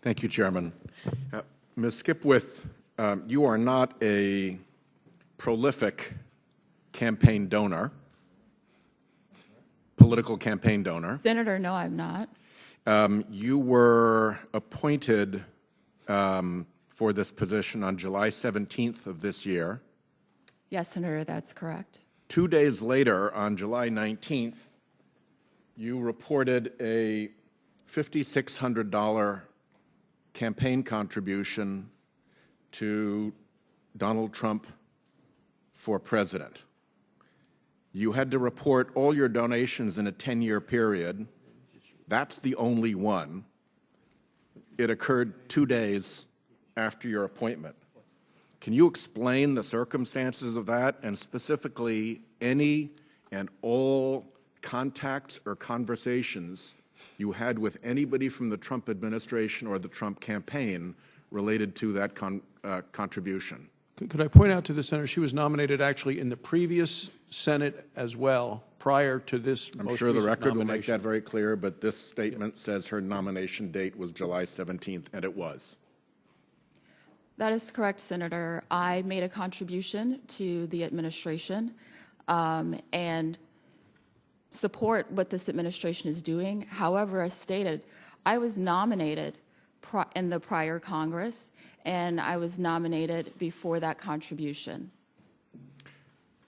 Thank you, Chairman. Ms. Skipwith, you are not a prolific campaign donor, political campaign donor. Senator, no, I'm not. You were appointed for this position on July 17th of this year. Yes, Senator, that's correct. 2 days later, on July 19th, you reported a $5,600 campaign contribution to Donald Trump for president. You had to report all your donations in a 10-year period. That's the only one. It occurred 2 days after your appointment. Can you explain the circumstances of that, and specifically any and all contacts or conversations you had with anybody from the Trump administration or the Trump campaign related to that contribution? Could I point out to the Senator, she was nominated actually in the previous Senate as well, prior to this I'm sure the record will make that very clear, but this statement says her nomination date was July 17th, and it was. That is correct, Senator. I made a contribution to the administration and support what this administration is doing. However, as stated, I was nominated in the prior Congress, and I was nominated before that contribution.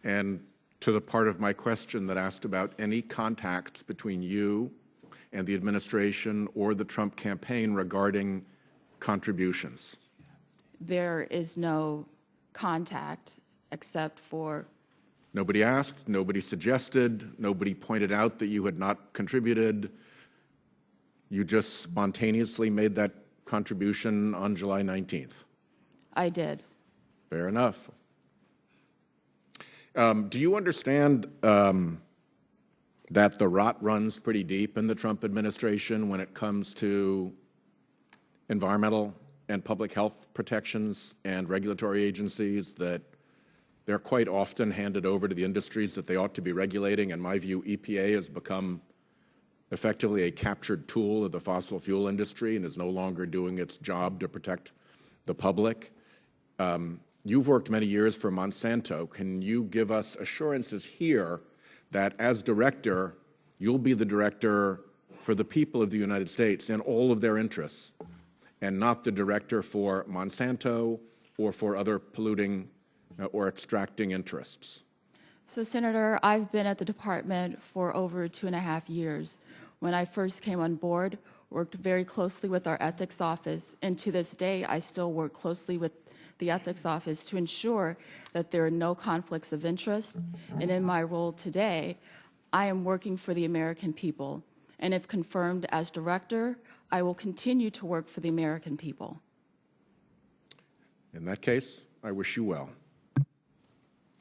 And to the part of my question that asked about any contacts between you and the administration or the Trump campaign regarding contributions? There is no contact except for... Nobody asked, nobody suggested, nobody pointed out that you had not contributed. You just spontaneously made that contribution on July 19th. I did. Fair enough. Do you understand that the rot runs pretty deep in the Trump administration when it comes to environmental and public health protections and regulatory agencies, that they're quite often handed over to the industries that they ought to be regulating? In my view, EPA has become effectively a captured tool of the fossil fuel industry and is no longer doing its job to protect the public. You've worked many years for Monsanto. Can you give us assurances here that as director, you'll be the director for the people of the United States and all of their interests, and not the director for Monsanto or for other polluting or extracting interests? So, Senator, I've been at the department for over 2.5 years. When I first came on board, worked very closely with our ethics office, and to this day, I still work closely with the ethics office to ensure that there are no conflicts of interest. And in my role today, I am working for the American people. And if confirmed as director, I will continue to work for the American people. In that case, I wish you well.